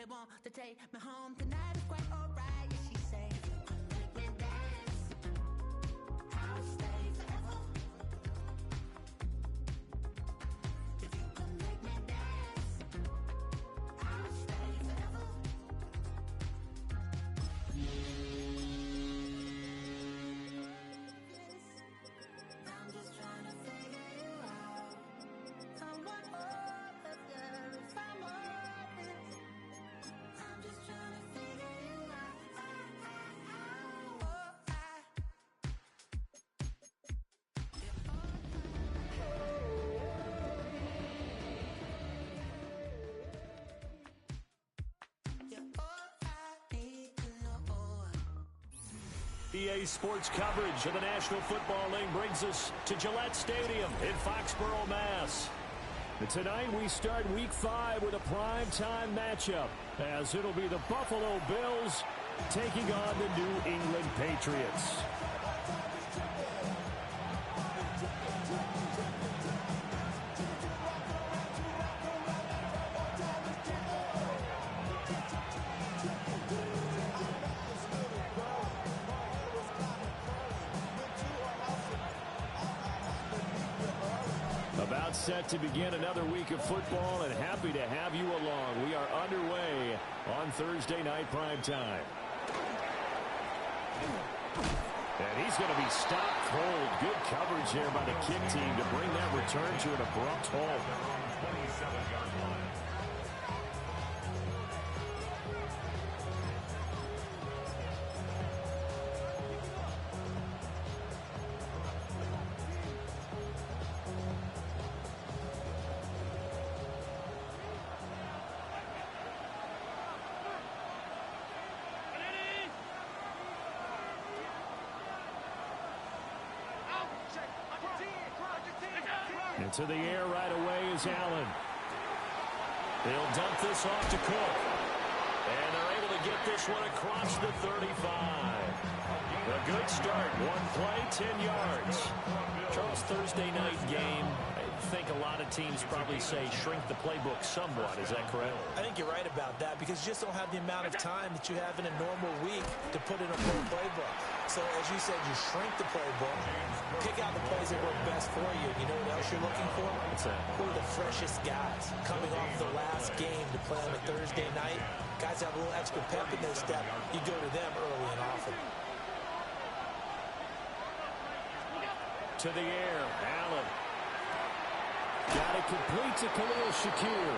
want to take me home tonight. It's quite alright. Yeah, she say, make me dance. I'll stay forever. If you can make me dance, I'll stay forever. I'm just trying to figure you out. Someone over there, if I'm honest. I'm just trying to figure you out. EA Sports coverage of the National Football League brings us to Gillette Stadium in Foxborough, Mass. And tonight we start Week 5 with a primetime matchup, as it'll be the Buffalo Bills taking on the New England Patriots. About set to begin another week of football, and happy to have you along. We are underway on Thursday night primetime. And he's going to be stopped cold. Good coverage there by the kick team to bring that return to an abrupt halt. 27-yard line. Into the air right away is Allen. They'll dump this off to Cook. And they're able to get this one across the 35. A good start. One play, 10 yards. Charles, Thursday night game, I think a lot of teams probably say shrink the playbook somewhat. Is that correct? I think you're right about that, because you just don't have the amount of time that you have in a normal week to put in a full playbook. So, as you said, you shrink the playbook, pick out the plays that work best for you. You know what else you're looking for? What's that? Who are the freshest guys coming off the last game to play on a Thursday night? Guys have a little extra pep in their step. You go to them early and often. To the air, Allen. Got it complete to Khalil Shakir.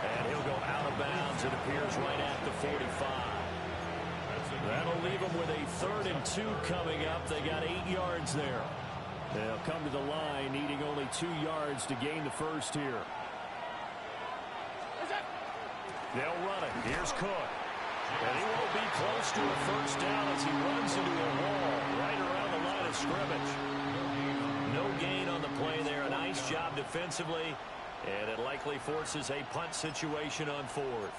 And he'll go out of bounds. It appears right at the 45. That'll leave them with a 3rd and 2 coming up. They got 8 yards there. They'll come to the line needing only 2 yards to gain the first here. They'll run it. Here's Cook. And he won't be close to a first down as he runs into a wall right around the line of scrimmage. No gain on the play there. A nice job defensively. And it likely forces a punt situation on 4th.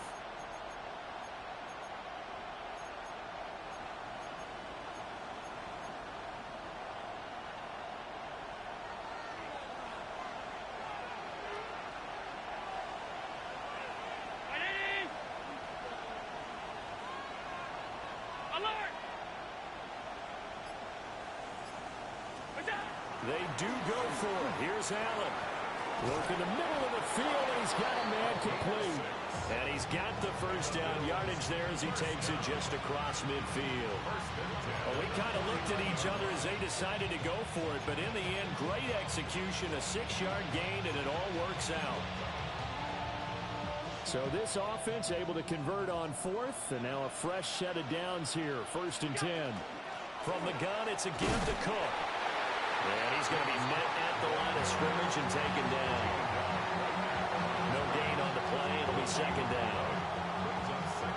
They do go for it. Here's Allen. Work in the middle of the field, and he's got a man complete. And he's got the first down yardage there as he takes it just across midfield. Well, we kind of looked at each other as they decided to go for it, but in the end, great execution, a 6-yard gain, and it all works out. So this offense able to convert on 4th, and now a fresh set of downs here, 1st and 10. From the gun, it's a give to Cook. And he's going to be met at the line of scrimmage and taken down. No gain on the play. It'll be 2nd down.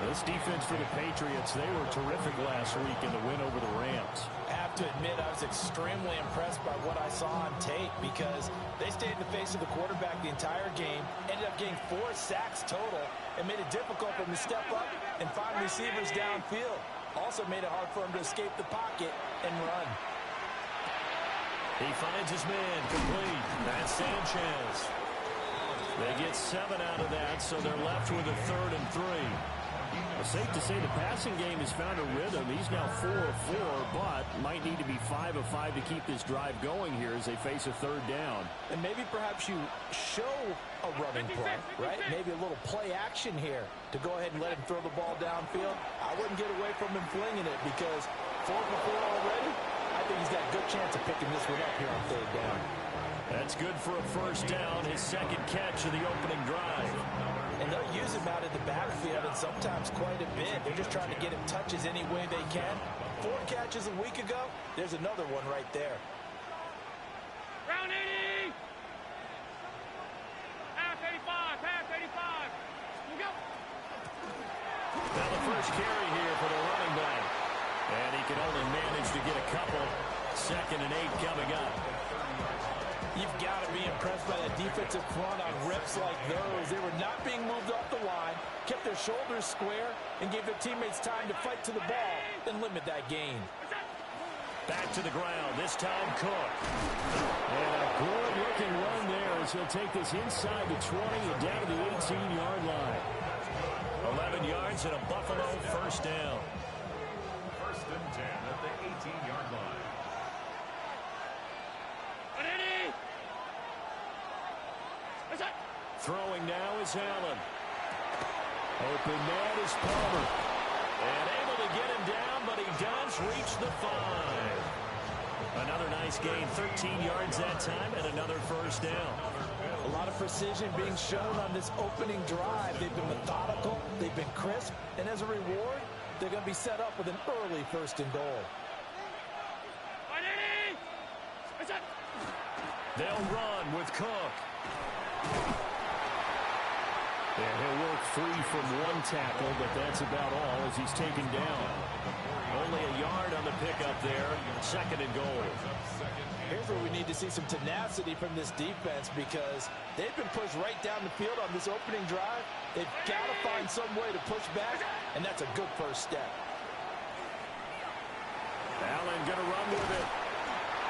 This defense for the Patriots, they were terrific last week in the win over the Rams. I have to admit, I was extremely impressed by what I saw on tape, because they stayed in the face of the quarterback the entire game, ended up getting 4 sacks total, and made it difficult for him to step up and find receivers downfield. Also made it hard for him to escape the pocket and run. He finds his man complete. That's Sanchez. They get 7 out of that, so they're left with a 3rd and 3. Well, safe to say the passing game has found a rhythm. He's now 4 of 4, but might need to be 5 of 5 to keep this drive going here as they face a 3rd down. And maybe perhaps you show a running play, right? Maybe a little play action here to go ahead and let him throw the ball downfield. I wouldn't get away from him flinging it because 4 for 4 already. I think he's got a good chance of picking this one up here on 3rd down. That's good for a 1st down, his 2nd catch of the opening drive. And they'll use him out in the backfield and sometimes quite a bit. They're just trying to get him touches any way they can. 4 catches a week ago. There's another one right there. Round 80. Pass 85. Pass 85. We'll go. Now the first carry here for the running back. And he can only manage to get a couple. 2nd and 8 coming up. You've got to be impressed by that defensive front on rips like those. They were not being moved off the line, kept their shoulders square, and gave their teammates time to fight to the ball and limit that gain. Back to the ground, this time Cook. And a good-looking run there as he'll take this inside the 20 and down to the 18-yard line. 11 yards and a Buffalo 1st down. 1st and 10 at the 18-yard line. Throwing now is Allen. Open man is Palmer. And able to get him down, but he does reach the 5. Another nice gain, 13 yards that time, and another 1st down. A lot of precision being shown on this opening drive. They've been methodical, they've been crisp, and as a reward, they're going to be set up with an early 1st and goal. They'll run with Cook. And he'll work free from 1 tackle, but that's about all as he's taken down. Only a yard on the pickup there. 2nd and goal. Here's where we need to see some tenacity from this defense because they've been pushed right down the field on this opening drive. They've got to find some way to push back, and that's a good 1st step. Allen going to run with it.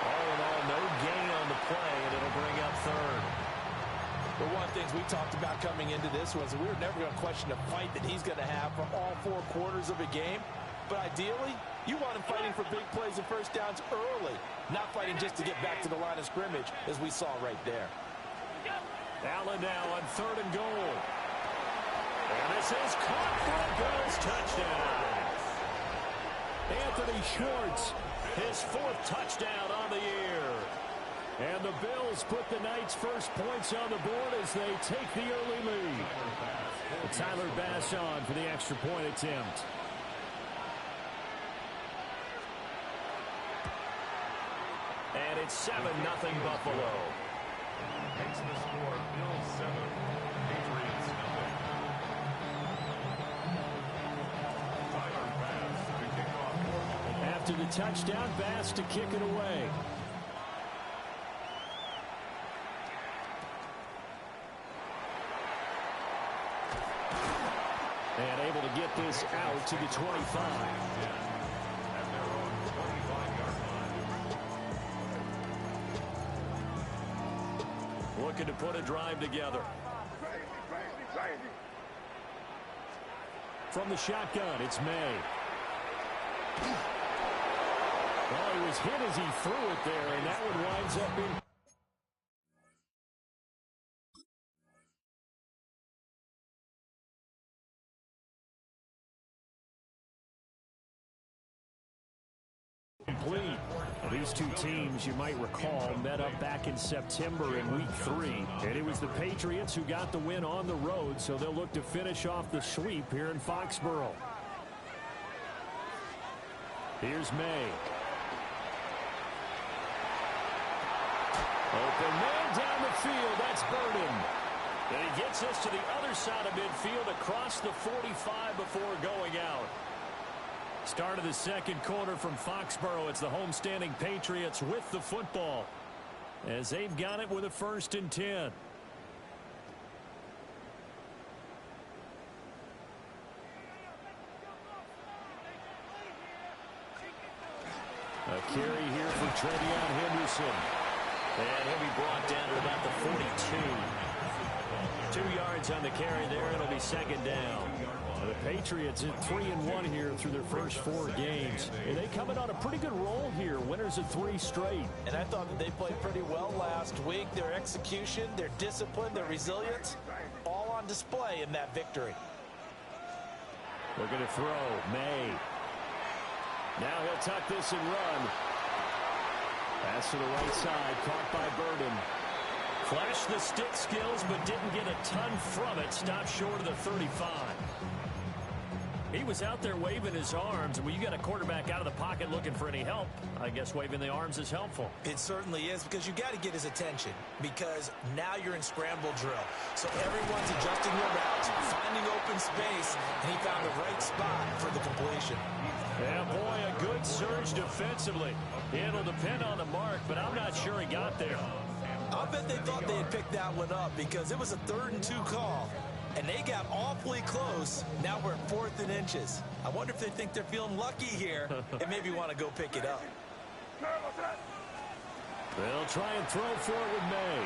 All in all, no gain on the play, and it'll bring up 3rd. But one of the things we talked about coming into this was we were never going to question the fight that he's going to have for all 4 quarters of a game. But ideally, you want him fighting for big plays and 1st downs early, not fighting just to get back to the line of scrimmage, as we saw right there. Allen now on 3rd and goal. And this is caught for a Bills touchdown. Anthony Schwartz, his 4th touchdown on the year. And the Bills put the Knights' first points on the board as they take the early lead. Tyler Bass on for the extra point attempt. And it's 7-0 Buffalo. Makes the score Bills 7, Patriots 0. Tyler Bass to kick off. After the touchdown, Bass to kick it away. And able to get this out to the 25. At their own 25-yard line. Looking to put a drive together. From the shotgun, it's May. Well, he was hit as he threw it there, and that one winds up in... complete. These two teams, you might recall, met up back in September in Week 3. And it was the Patriots who got the win on the road, so they'll look to finish off the sweep here in Foxborough. Here's May. Open man down the field. That's Burden. And he gets us to the other side of midfield across the 45 before going out. Start of the second quarter from Foxborough. It's the homestanding Patriots with the football as they've got it with a 1st and 10. A carry here for Trevion Henderson. And he'll be brought down to about the 42. 2 yards on the carry there. It'll be second down. The Patriots at 3-1 here through their first 4 games. And they coming on a pretty good roll here. Winners of 3 straight. And I thought that they played pretty well last week. Their execution, their discipline, their resilience, all on display in that victory. Looking to throw. May. Now he'll tuck this and run. Pass to the right side. Caught by Burden. Flashed the stick skills, but didn't get a ton from it. Stopped short of the 35. He was out there waving his arms, and when you got a quarterback out of the pocket looking for any help, I guess waving the arms is helpful. It certainly is, because you got to get his attention, because now you're in scramble drill. So everyone's adjusting their routes, finding open space, and he found the right spot for the completion. Yeah, boy, a good surge defensively. It'll depend on the mark, but I'm not sure he got there. I'll bet they thought they had picked that one up, because it was a 3rd and 2 call. And they got awfully close. Now we're at 4th and inches. I wonder if they think they're feeling lucky here and maybe want to go pick it up. They'll try and throw for it with May.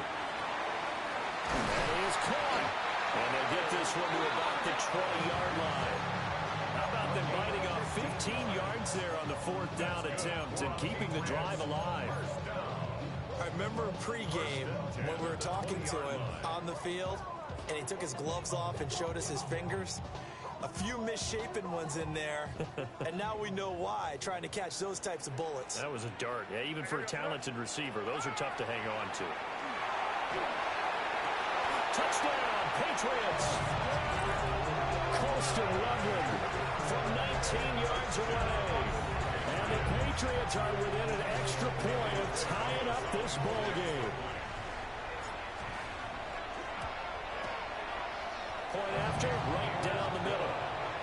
And he is caught. And they'll get this one to about the 20-yard line. How about them biting off 15 yards there on the 4th down attempt and keeping the drive alive? I remember pregame when we were talking to him on the field, and he took his gloves off and showed us his fingers. A few misshapen ones in there, and now we know why, trying to catch those types of bullets. That was a dart. Yeah, even for a talented receiver, those are tough to hang on to. Touchdown, Patriots! Colston Loveland from 19 yards away. And the Patriots are within an extra point of tying up this ball game. Point after, right down the middle.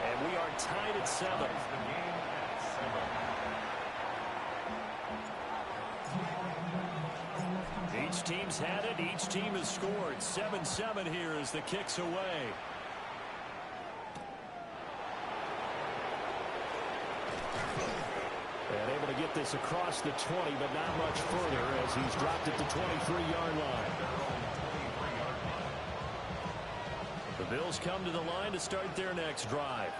And we are tied at 7. Each team's had it. Each team has scored. 7-7 here as the kick's away. And able to get this across the 20, but not much further as he's dropped at the 23-yard line. The Bills come to the line to start their next drive.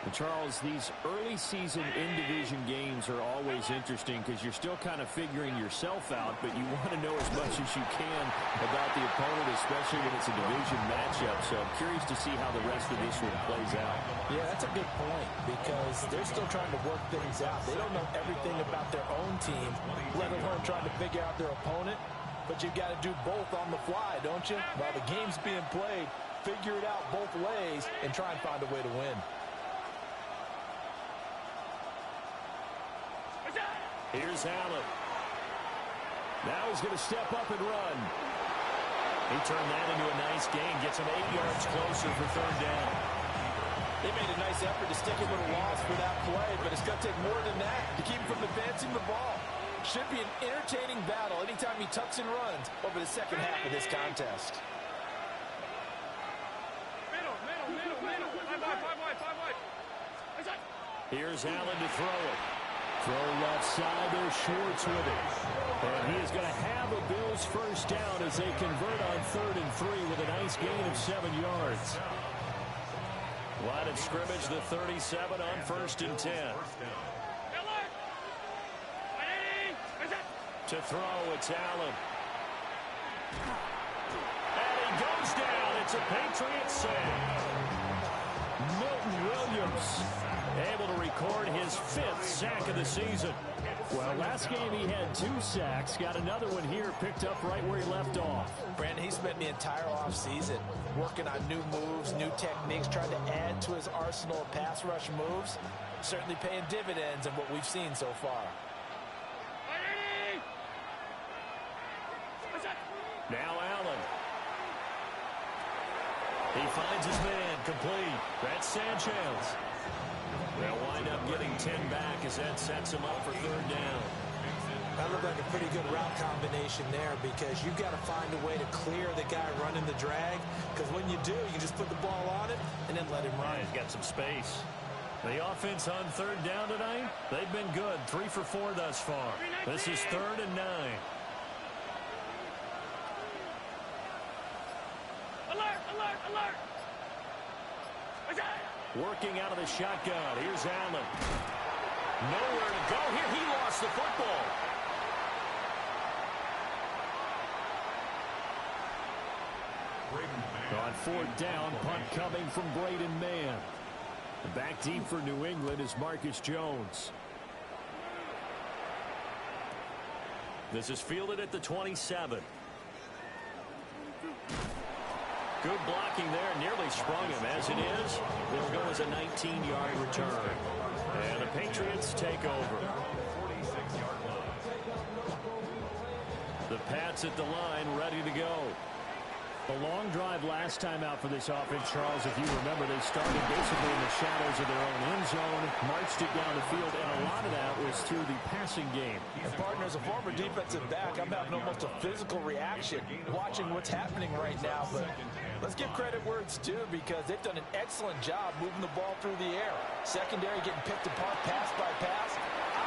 And Charles, these early season in-division games are always interesting because you're still kind of figuring yourself out, but you want to know as much as you can about the opponent, especially when it's a division matchup. So I'm curious to see how the rest of this one plays out. Yeah, that's a good point, because they're still trying to work things out. They don't know everything about their own team, let alone trying to figure out their opponent. But you've got to do both on the fly, don't you? While the game's being played, figure it out both ways and try and find a way to win. Here's Allen. Now he's going to step up and run. He turned that into a nice gain. Gets him 8 yards closer for 3rd down. They made a nice effort to stick him with a loss for that play, but it's going to take more than that to keep him from advancing the ball. Should be an entertaining battle anytime he tucks and runs over the second half of this contest. Here's Allen to throw it. Throw left side, there's Schwartz with it. And he is going to have a Bills first down as they convert on 3rd and 3 with a nice gain of 7 yards. Line of scrimmage, the 37 on 1st and 10. To throw, it's Allen. And he goes down. It's a Patriots sack. Milton Williams able to record his 5th sack of the season. Well, last game he had 2 sacks. Got another one here, picked up right where he left off. Brandon, he spent the entire offseason working on new moves, new techniques, trying to add to his arsenal of pass rush moves. Certainly paying dividends in what we've seen so far. Now Allen. He finds his man, complete. That's Sanchez. They'll wind up getting 10 back as that sets him up for 3rd down. That looked like a pretty good route combination there, because you've got to find a way to clear the guy running the drag, because when you do, you can just put the ball on it and then let him run. He's got some space. The offense on 3rd down tonight, they've been good. 3 for 4 thus far. This is 3rd and 9. Working out of the shotgun. Here's Allen. Nowhere to go here. He lost the football. On fourth down, punt coming from Braden Mann. Back deep for New England is Marcus Jones. This is fielded at the 27. Good blocking there. Nearly sprung him. As it is, will go as a 19-yard return. And the Patriots take over. The Pats at the line, ready to go. A long drive last time out for this offense, Charles. If you remember, they started basically in the shadows of their own end zone, marched it down the field, and a lot of that was through the passing game. And partner, as a former defensive back, I'm having almost a physical reaction watching what's happening right now. But let's give credit where it's due, because they've done an excellent job moving the ball through the air. Secondary getting picked apart pass by pass.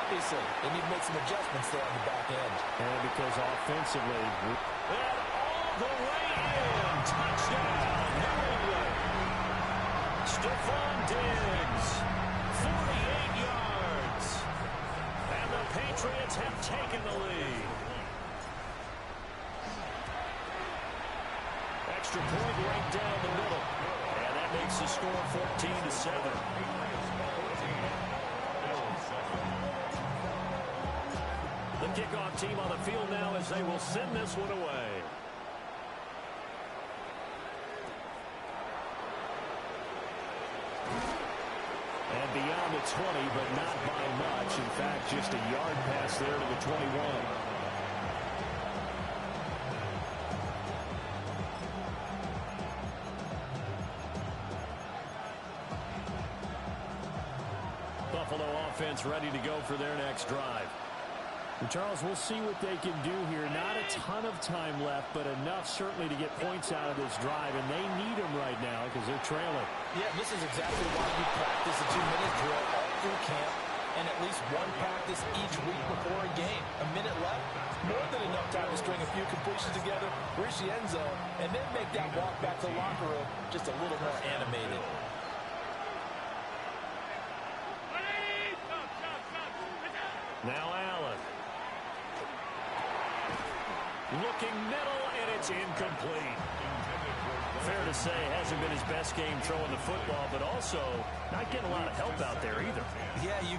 Obviously, they need to make some adjustments there on the back end. And because offensively, and all the way in, touchdown, New England. Stephon Diggs, 48 yards. And the Patriots have taken the lead. Extra point right down the middle. And that makes the score 14-7. The kickoff team on the field now as they will send this one away. And beyond the 20, but not by much. In fact, just a yard pass there to the 21. Buffalo offense ready to go for their next drive. And Charles, we'll see what they can do here. Not a ton of time left, but enough certainly to get points out of this drive, and they need them right now because they're trailing. Yeah, this is exactly why you practice a 2-minute drill all through camp, and at least one practice each week before a game. A minute left, more than enough time to string a few completions together, reach the end zone, and then make that walk back to the locker room just a little more animated. Now Allen. Looking middle, and it's incomplete. Fair to say, hasn't been his best game throwing the football, but also not getting a lot of help out there either. Yeah, you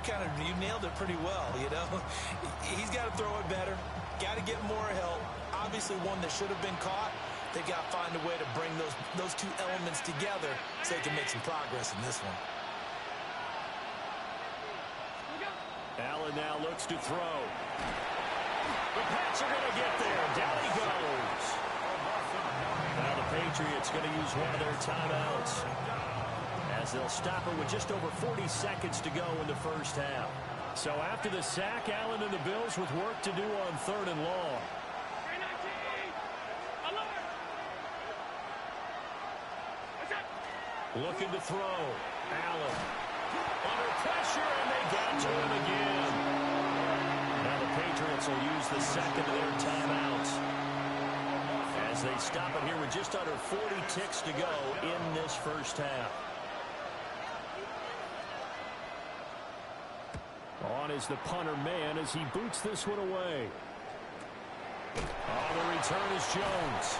nailed it pretty well, you know. He's got to throw it better, got to get more help. Obviously one that should have been caught. They got to find a way to bring those two elements together so they can make some progress in this one. Allen now looks to throw. The Pats are going to get there. Down he goes. Now the Patriots going to use one of their timeouts as they'll stop it with just over 40 seconds to go in the first half. So after the sack, Allen and the Bills with work to do on 3rd and long. Looking to throw. Allen under pressure, and they got to him again. Now the Patriots will use the second of their timeouts as they stop it here with just under 40 ticks to go in this first half. On is the punter man as he boots this one away. On the return is Jones.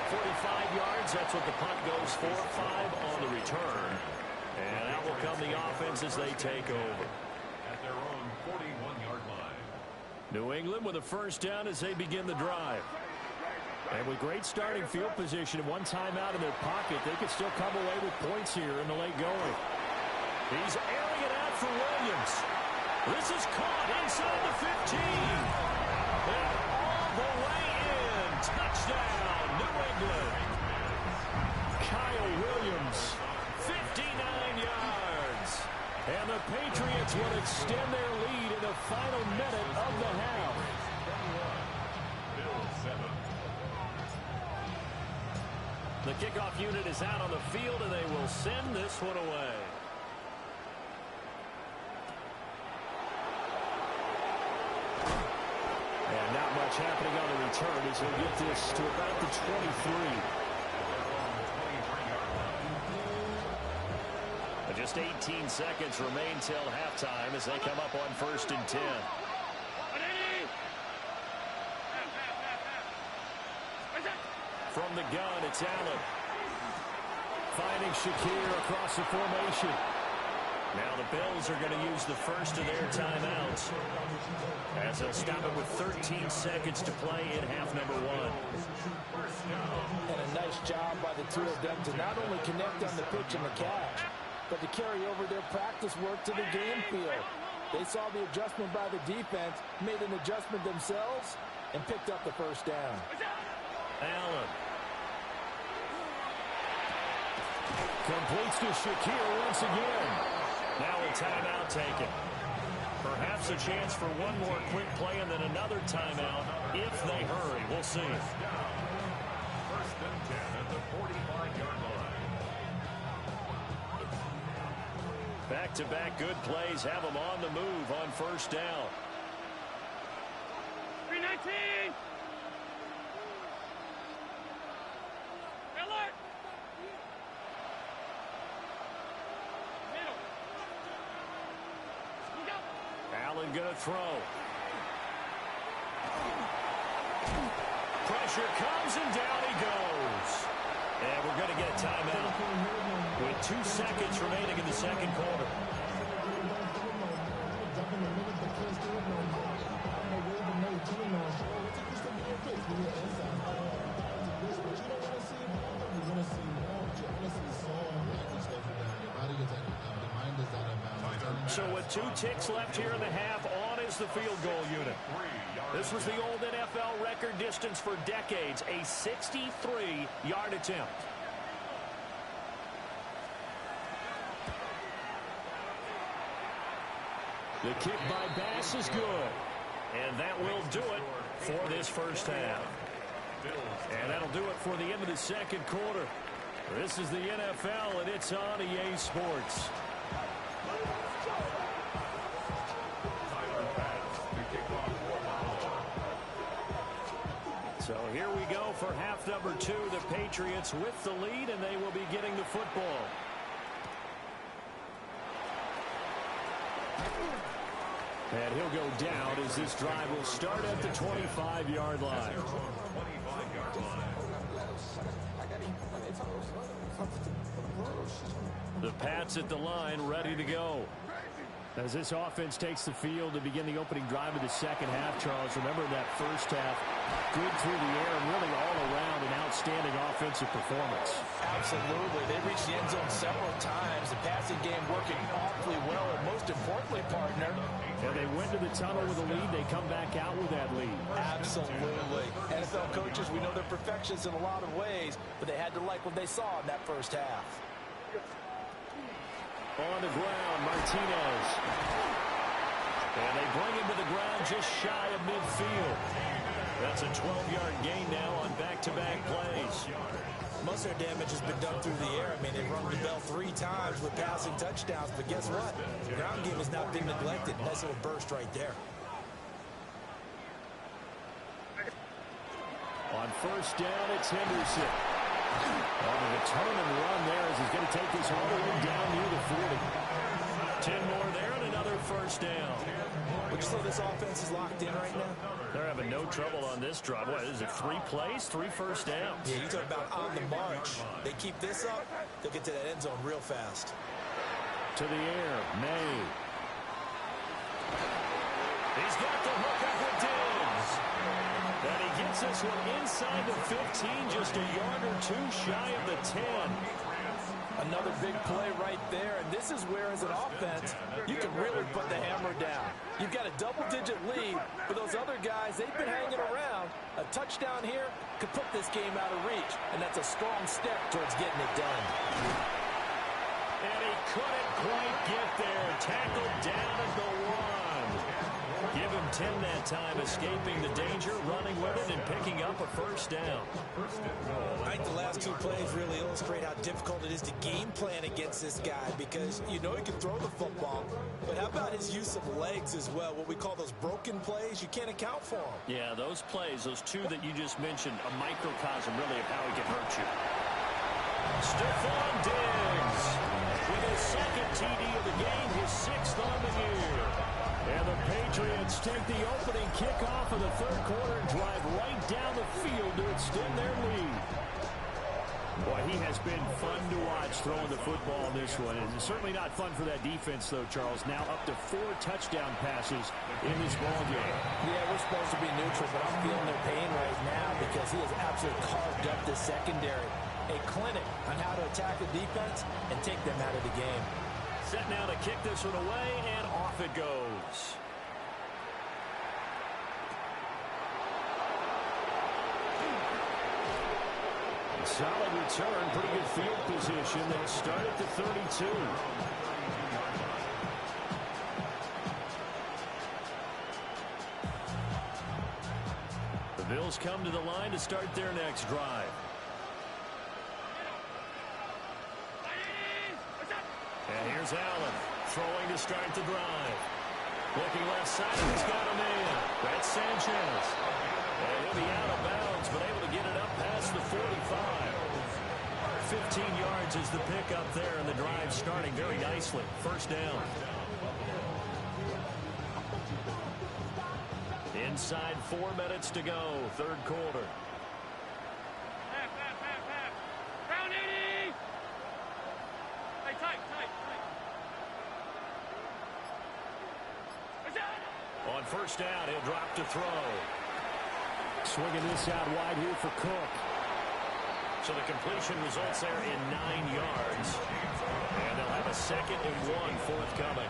45 yards, that's what the punt goes for. 5 on the return. And out will come the offense as they take over. At their own 41-yard line. New England with a first down as they begin the drive. And with great starting field position and one timeout in their pocket, they could still come away with points here in the late going. He's airing it out for Williams. This is caught inside the 15. And all the way in. Touchdown, New England. Kyle Williams, 59 yards. And the Patriots will extend their lead in the final minute of the half. The kickoff unit is out on the field, and they will send this one away. And not much happening on the return as he'll get this to about the 23. Just 18 seconds remain till halftime as they come up on 1st and 10. From the gun, it's Allen. Finding Shakir across the formation. Now the Bills are going to use the first of their timeouts, as they'll stop it with 13 seconds to play in half number 1. And a nice job by the two of them to not only connect on the pitch and the catch, but to carry over their practice work to the game field. They saw the adjustment by the defense, made an adjustment themselves, and picked up the first down. Allen. Completes to Shakir once again. Now a timeout taken. Perhaps a chance for one more quick play and then another timeout if they hurry. We'll see. 1st and 10 at the 45-yard line. Back-to-back good plays have them on the move on 1st down. 319. Alert. Middle. Allen gonna throw. Pressure comes and down he goes. And we're going to get a timeout with 2 seconds remaining in the second quarter. So with 2 ticks left here in the half, on is the field goal unit. This was the old NFL record distance for decades, a 63-yard attempt. The kick by Bass is good. And that will do it for this first half. And that'll do it for the end of the second quarter. This is the NFL, and it's on EA Sports. So here we go for half number 2. The Patriots with the lead, and they will be getting the football. And he'll go down as this drive will start at the 25-yard line. The Pats at the line, ready to go. As this offense takes the field to begin the opening drive of the second half, Charles, remember that first half, good through the air and really all around an outstanding offensive performance. Absolutely. They reached the end zone several times. The passing game working awfully well, and most importantly, partner, and they went to the tunnel with a lead. They come back out with that lead. Absolutely. NFL coaches, we know they're perfectionists in a lot of ways, but they had to like what they saw in that first half. On the ground, Martinez. And they bring him to the ground just shy of midfield. That's a 12-yard gain now on back-to-back plays. Most of their damage has been done through the air. I mean, they've rung the bell 3 times with passing touchdowns, but guess what? The ground game has not been neglected. Nice little burst right there. On first down, it's Henderson. On a determined run there as he's going to take this all the way down near the 40. 10 more there and another first down. Would you say this offense is locked in right now? They're having no trouble on this drive. What is it, 3 plays, 3 first downs? Yeah, you talk about on the march. They keep this up, they'll get to that end zone real fast. To the air, May. He's got the hook up with Diggs. And he gets this one inside the 15, just a yard or 2 shy of the 10. Another big play right there, and this is where, as an offense, you can really put the hammer down. You've got a double-digit lead, but those other guys, they've been hanging around. A touchdown here could put this game out of reach, and that's a strong step towards getting it done. And he couldn't quite get there. Tackled down at the 1. Give him 10 that time, escaping the danger, running with it, and picking up a first down. I think the last 2 plays really illustrate how difficult it is to game plan against this guy, because you know he can throw the football, but how about his use of legs as well? What we call those broken plays, you can't account for them. Yeah, those plays, those 2 that you just mentioned, a microcosm really of how he can hurt you. Stephon Diggs with his second Patriots take the opening kickoff of the third quarter and drive right down the field to extend their lead. Boy, he has been fun to watch throwing the football in this one. And it's certainly not fun for that defense, though, Charles. Now up to 4 touchdown passes in this ballgame. Yeah, we're supposed to be neutral, but I'm feeling their pain right now because he has absolutely carved up the secondary. A clinic on how to attack the defense and take them out of the game. Set now to kick this one away, and off it goes. Solid return, pretty good field position. They'll start at the 32. The Bills come to the line to start their next drive. And here's Allen throwing to start the drive. Looking left side, and he's got a man. That's Sanchez. And he'll be out of bounds, but able to get it up past the 45. 15 yards is the pickup there, and the drive starting very nicely. First down. Inside 4 minutes to go, third quarter. Half. Round 80. Tight. On first down, he'll drop to throw. Swinging this out wide here for Cook. So the completion results there in 9 yards. And they'll have a 2nd and 1 forthcoming.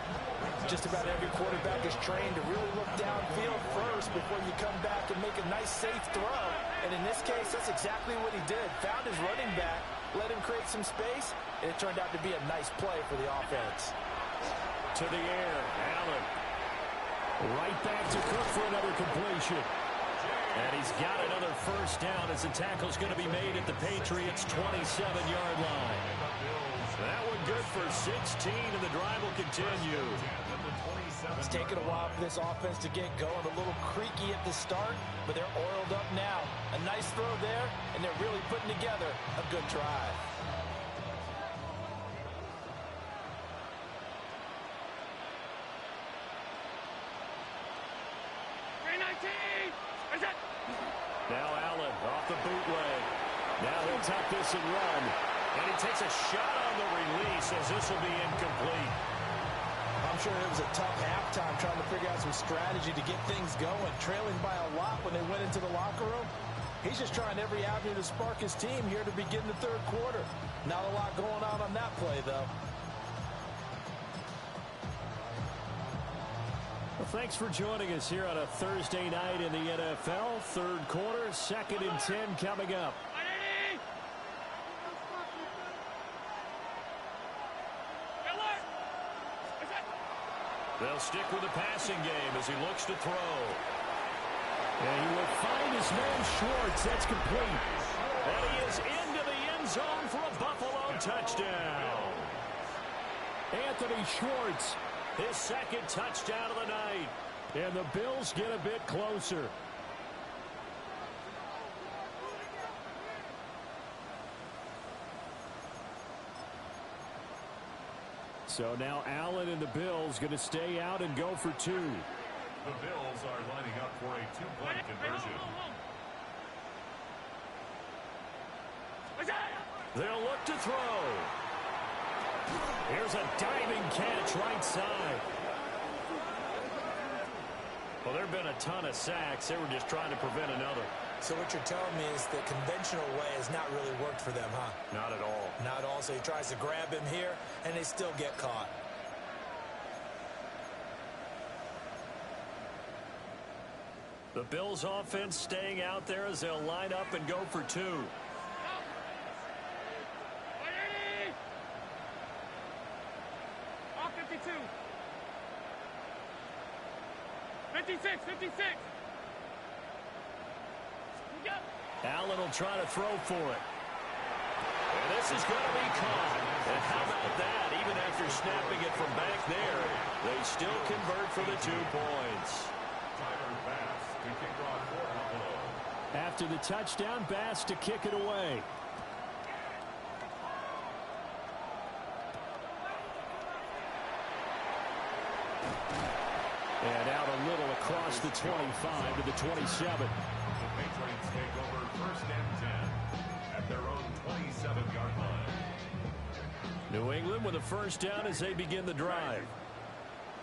Just about every quarterback is trained to really look downfield first before you come back and make a nice, safe throw. And in this case, that's exactly what he did. Found his running back, let him create some space, and it turned out to be a nice play for the offense. To the air, Allen. Right back to Cook for another completion. And he's got another first down as the tackle's going to be made at the Patriots' 27-yard line. That one good for 16, and the drive will continue. It's taken a while for this offense to get going. A little creaky at the start, but they're oiled up now. A nice throw there, and they're really putting together a good drive. Now Allen off the bootleg. Now he'll tuck this and run. And he takes a shot on the release as this will be incomplete. I'm sure it was a tough halftime trying to figure out some strategy to get things going. Trailing by a lot when they went into the locker room. He's just trying every avenue to spark his team here to begin the third quarter. Not a lot going on that play, though. Well, thanks for joining us here on a Thursday night in the NFL. Third quarter, 2nd and 10 coming up. They'll stick with the passing game as he looks to throw. And he will find his man Schwartz. That's complete. And he is into the end zone for a Buffalo touchdown. Anthony Schwartz, his 2nd touchdown of the night. And the Bills get a bit closer. So now Allen and the Bills going to stay out and go for 2. The Bills are lining up for a 2-point conversion. They'll look to throw. Here's a diving catch right side. Well, there have been a ton of sacks. They were just trying to prevent another. So what you're telling me is the conventional way has not really worked for them, huh? Not at all. Not at all. So he tries to grab him here, and they still get caught. The Bills offense staying out there as they'll line up and go for 2. Off 52. 56. Allen will try to throw for it. And this is going to be caught. And how about that? Even after snapping it from back there, they still convert for the 2 points. After the touchdown, Bass to kick it away. And out a little across across the 25 to the 27. The Patriots take over first and 10 at their own 27-yard line. New England with a first down as they begin the drive.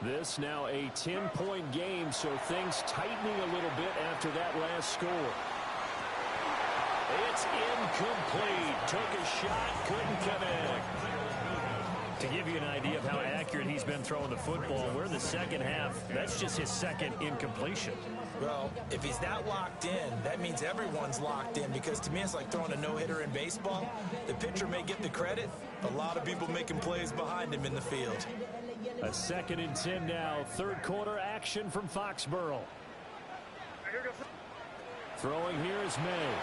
This now a 10-point game, so things tightening a little bit after that last score. It's incomplete. Took a shot, couldn't connect. To give you an idea of how accurate he's been throwing the football, we're in the second half. That's just his second incompletion. Well, if he's not locked in, that means everyone's locked in, because to me it's like throwing a no-hitter in baseball. The pitcher may get the credit, a lot of people making plays behind him in the field. A 2nd and 10 now. Third quarter action from Foxborough. Throwing here is May.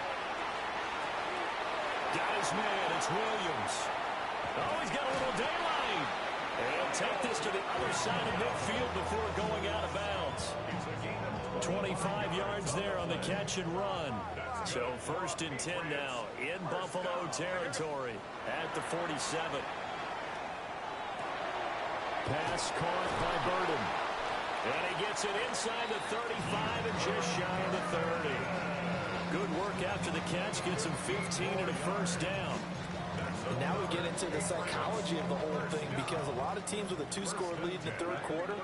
Got his man. It's Williams. Oh, he's got a little daylight. And take this to the other side of midfield before going out of bounds. 25 yards there on the catch and run. So 1st and 10 now in Buffalo territory at the 47. Pass caught by Burden. And he gets it inside the 35 and just shy of the 30. Good work after the catch. Gets him 15 and a first down. And now we get into the psychology of the whole thing, because a lot of teams with a 2-score lead in the third quarter,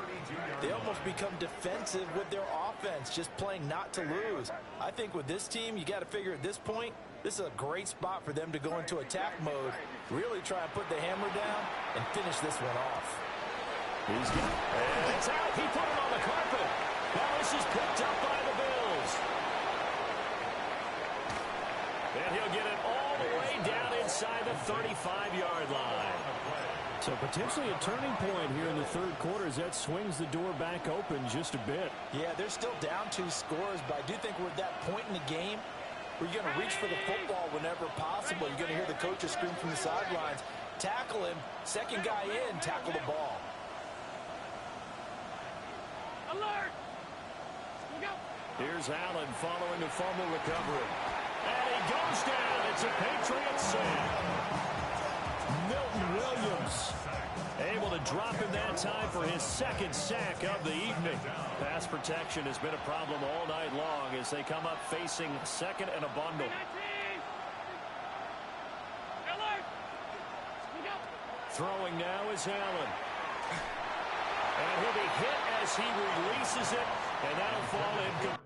they almost become defensive with their offense, just playing not to lose. I think with this team, you got to figure at this point, this is a great spot for them to go into attack mode, really try and put the hammer down and finish this one off. He's got it. And it's out. He put it on the carpet. Now this is picked up by the Bills. And he'll get it all the way down inside the 35-yard line. So potentially a turning point here in the third quarter as that swings the door back open just a bit. Yeah, they're still down 2 scores, but I do think we're at that point in the game where you're going to reach for the football whenever possible. You're going to hear the coaches scream from the sidelines, tackle him, second guy in, tackle the ball. Alert! Look out! Here's Allen following the fumble recovery. And he goes down. It's a Patriots sack. Milton Williams able to drop him that time for his 2nd sack of the evening. Pass protection has been a problem all night long as they come up facing 2nd and a bundle. Alert! Look out! Throwing now is Allen. And he'll be hit as he releases it, and that'll fall incomplete.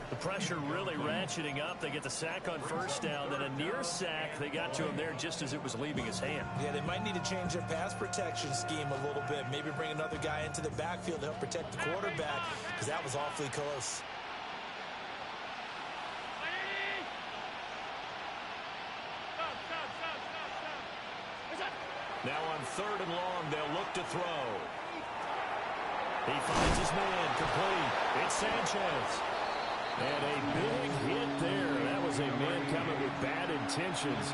The pressure really ratcheting up. They get the sack on first down, then a near sack. They got to him there just as it was leaving his hand. Yeah, they might need to change their pass protection scheme a little bit. Maybe bring another guy into the backfield to help protect the quarterback, because that was awfully close. Now on 3rd and long, they'll look to throw. He finds his man, complete. It's Sanchez. And a big hit there. That was a man coming with bad intentions.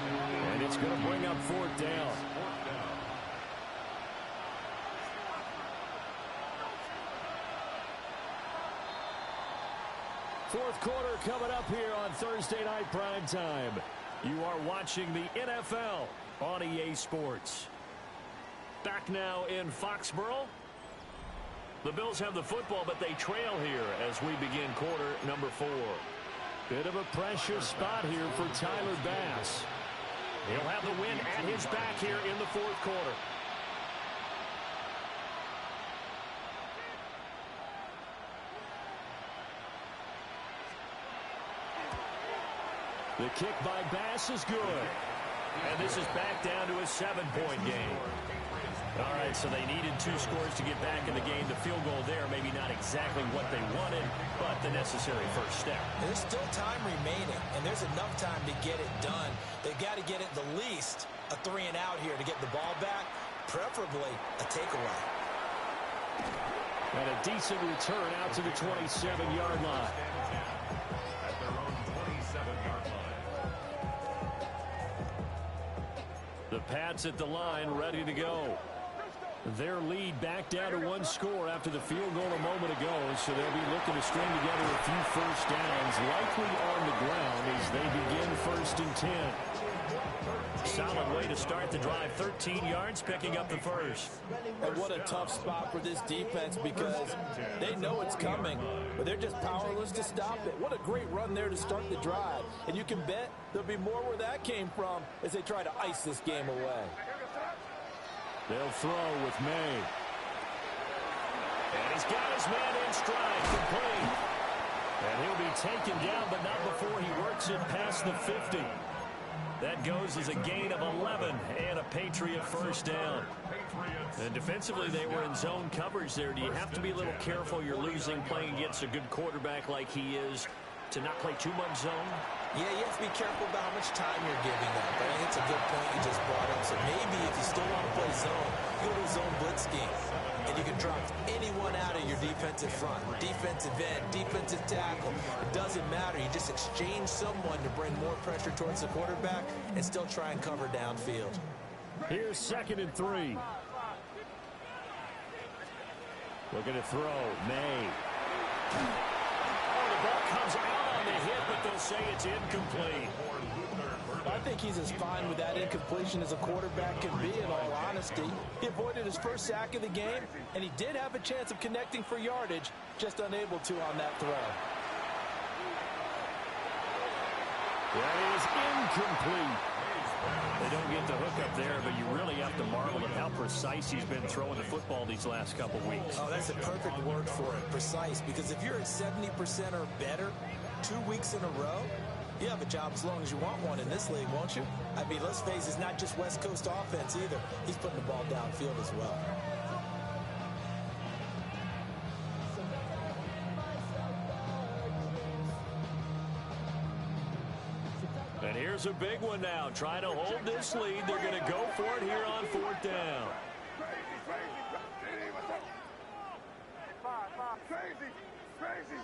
And it's going to bring up 4th down. Fourth quarter coming up here on Thursday Night Primetime. You are watching the NFL on EA Sports. Back now in Foxborough. The Bills have the football, but they trail here as we begin quarter number 4. Bit of a pressure spot here for Tyler Bass. He'll have the win at his back here in the 4th quarter. The kick by Bass is good. And this is back down to a 7-point game. All right, so they needed 2 scores to get back in the game. The field goal there, maybe not exactly what they wanted, but the necessary first step. And there's still time remaining, and there's enough time to get it done. They've got to get it the least a 3-and-out here to get the ball back, preferably a takeaway. And a decent return out to the 27-yard line. At their own 27-yard line. The Pats at the line, ready to go. Their lead back down to 1 score after the field goal a moment ago, so they'll be looking to string together a few first downs, likely on the ground as they begin 1st and 10. Solid way to start the drive, 13 yards, picking up the first. And what a tough spot for this defense, because they know it's coming, but they're just powerless to stop it. What a great run there to start the drive. And you can bet there'll be more where that came from as they try to ice this game away. They'll throw with May. And he's got his man in stride, complete. And he'll be taken down, but not before he works it past the 50. That goes as a gain of 11 and a Patriot first down. And defensively, they were in zone coverage there. Do you have to be a little careful? You're losing playing against a good quarterback like he is to not play too much zone? Yeah, you have to be careful about how much time you're giving up. I think it's a good point you just brought up. So maybe if you still want to play zone, you go to a zone blitz scheme. And you can drop anyone out of your defensive front. Defensive end, defensive tackle. It doesn't matter. You just exchange someone to bring more pressure towards the quarterback and still try and cover downfield. Here's 2nd and 3. Looking to throw. May. Oh, the ball comes out on the hit, but they'll say it's incomplete. I think he's as fine with that incompletion as a quarterback can be, in all honesty. He avoided his first sack of the game, and he did have a chance of connecting for yardage, just unable to on that throw. That is incomplete. They don't get the hook up there, but you really have to marvel at how precise he's been throwing the football these last couple weeks. Oh, that's a perfect word for it, precise, because if you're at 70% or better 2 weeks in a row, you have a job as long as you want one in this league, won't you? I mean, let's face it, it's not just West Coast offense either. He's putting the ball downfield as well. And here's a big one now. Trying to hold this lead. They're going to go for it here on 4th down. Crazy.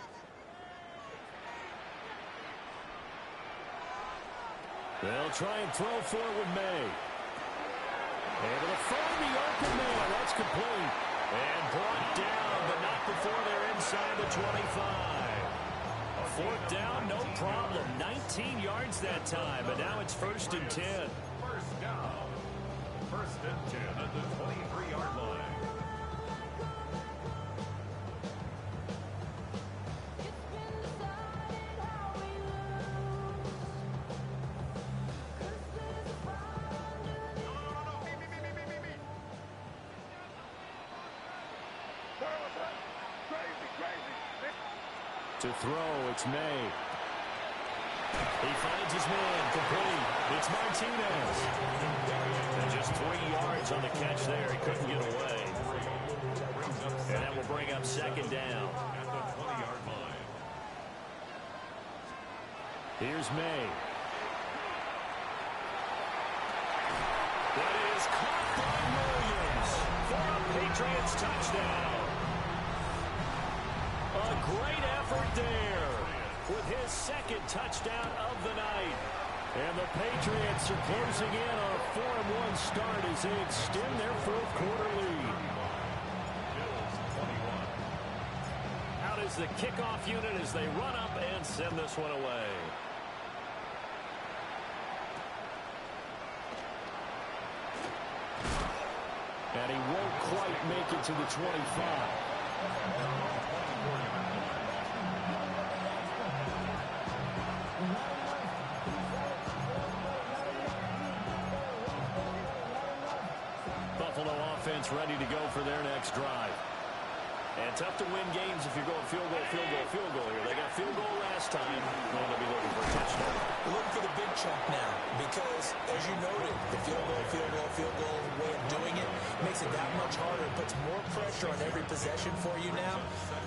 They'll try and throw for it with May. Able to find the open man. That's complete. And brought down, but not before they're inside the 25. A 4th down, no problem. 19 yards that time, but now it's 1st and 10. First down. 1st and 10 at the 23-yard line. To throw, it's May. He finds his man, complete. It's Martinez. And just 3 yards on the catch there. He couldn't get away. And that will bring up second down. At the 20-yard line. Here's May. That is caught by Williams for a Patriots touchdown. A great effort there with his second touchdown of the night. And the Patriots are closing in on a 4-1 start as they extend their fourth quarter lead. Bills 21. Out is the kickoff unit as they run up and send this one away. And he won't quite make it to the 25. Buffalo offense ready to go for their next drive. And tough to win games if you're going field goal, field goal, field goal here. They got field goal last time. Going to be looking for a touchdown. We're looking for the big chunk now because, as you noted, the field goal way of doing it makes it that much harder. It puts more pressure on every possession for you now.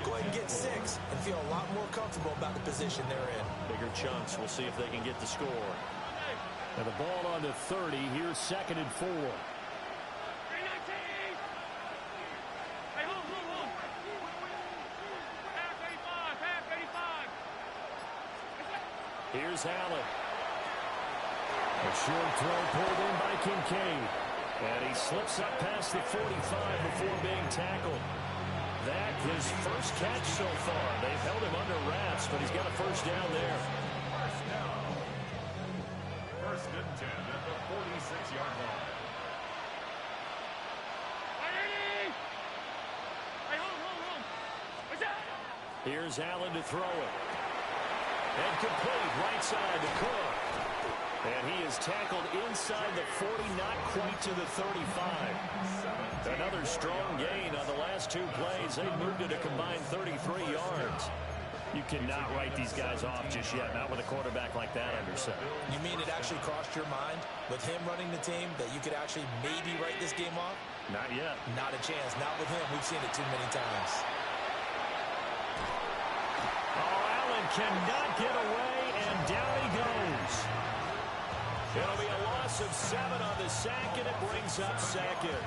Go ahead and get 6 and feel a lot more comfortable about the position they're in. Bigger chunks. We'll see if they can get the score. And the ball on the 30. Here's 2nd and 4. Here's Allen. A short throw pulled in by Kincaid. And he slips up past the 45 before being tackled. That his first catch so far. They've held him under wraps, but he's got a first down there. First down. 1st and 10 at the 46-yard line. Here's Allen to throw it. And complete right side to Cook. And he is tackled inside the 40, not quite to the 35. Another strong gain on the last 2 plays. They moved it a combined 33 yards. You cannot write these guys off just yet, not with a quarterback like that under center. You mean it actually crossed your mind with him running the team that you could actually maybe write this game off? Not yet. Not a chance. Not with him. We've seen it too many times. Cannot get away, and down he goes. It'll be a loss of 7 on the sack, and it brings up 2nd.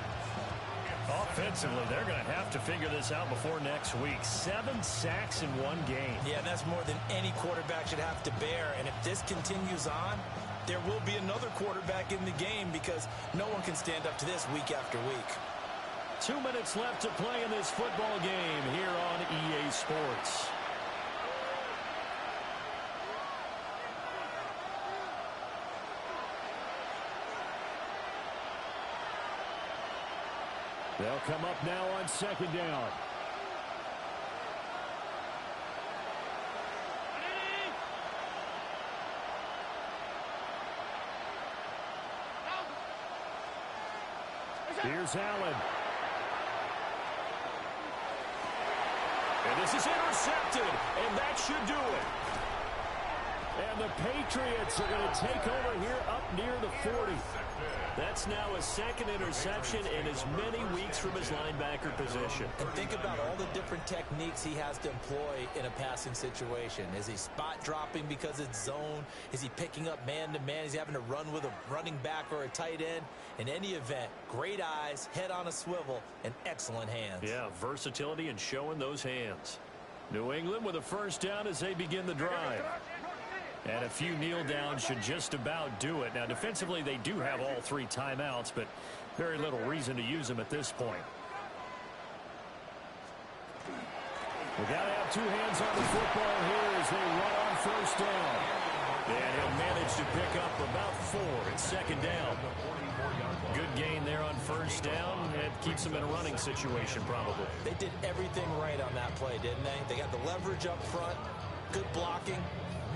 Offensively, they're going to have to figure this out before next week. 7 sacks in 1 game. Yeah, that's more than any quarterback should have to bear. And if this continues on, there will be another quarterback in the game because no one can stand up to this week after week. 2 minutes left to play in this football game here on EA Sports. They'll come up now on 2nd down. Here's Allen. And this is intercepted, and that should do it. And the Patriots are going to take over here up near the 40. That's now a 2nd interception in as many weeks from his linebacker position. And think about all the different techniques he has to employ in a passing situation. Is he spot dropping because it's zone? Is he picking up man-to-man? Is he having to run with a running back or a tight end? In any event, great eyes, head on a swivel, and excellent hands. Yeah, versatility and showing those hands. New England with a first down as they begin the drive. And a few kneel downs should just about do it. Now, defensively, they do have all 3 timeouts, but very little reason to use them at this point. We got to have 2 hands on the football here as they run on first down. And he'll manage to pick up about 4 at 2nd down. Good gain there on first down. It keeps them in a running situation, probably. They did everything right on that play, didn't they? They got the leverage up front, good blocking.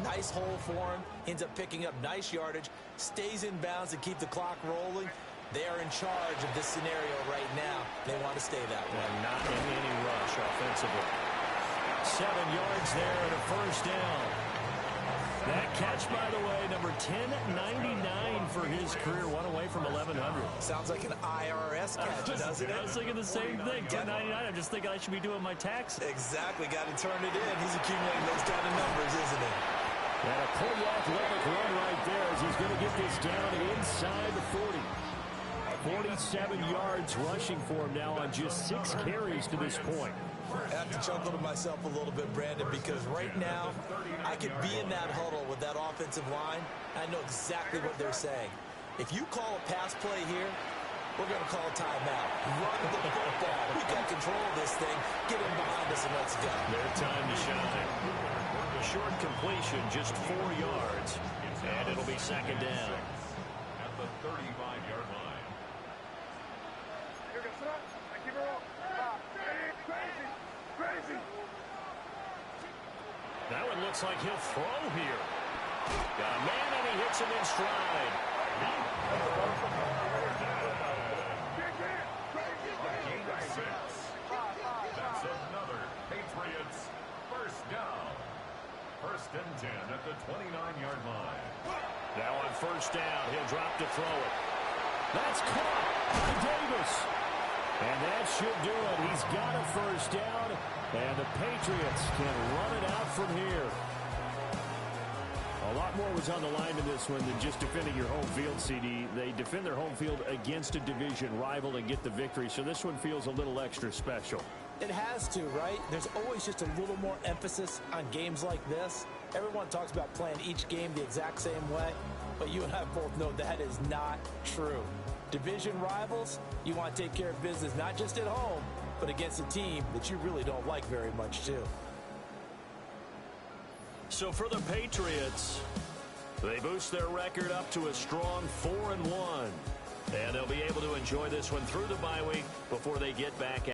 Nice hole for him. Ends up picking up nice yardage. Stays in bounds to keep the clock rolling. They are in charge of this scenario right now. They want to stay that way. And not in any rush offensively. 7 yards there and a first down. That catch, by the way, number 1099 for his career. One away from 1,100. Sounds like an IRS catch, doesn't it? I was thinking the same thing. 1099. I'm just thinking I should be doing my taxes. Exactly. Got to turn it in. He's accumulating those kind of numbers, isn't he? And a pretty athletic run right there as he's going to get this down inside the 40. 47 yards rushing for him now on just 6 carries to this point. I have to chuckle to myself a little bit, Brandon, because right now I could be in that huddle with that offensive line. I know exactly what they're saying. If you call a pass play here, we're going to call a timeout. Run the football. We got control of this thing. Get in behind us and let's go. Their time to shine. Short completion, just 4 yards. And it'll be second down. At the 35-yard line. Crazy. That one looks like he'll throw here. Got a man, and he hits him in stride. Gain of 6. That's another Patriots first down. First and 10 at the 29-yard line. Now on first down, he'll drop to throw it. That's caught by Davis. And that should do it. He's got a first down, and the Patriots can run it out from here. A lot more was on the line in this one than just defending your home field, CD. They defend their home field against a division rival and get the victory, so this one feels a little extra special. It has to, right? There's always just a little more emphasis on games like this. Everyone talks about playing each game the exact same way, but you and I both know that is not true. Division rivals, you want to take care of business not just at home, but against a team that you really don't like very much, too. So for the Patriots, they boost their record up to a strong 4-1. And they'll be able to enjoy this one through the bye week before they get back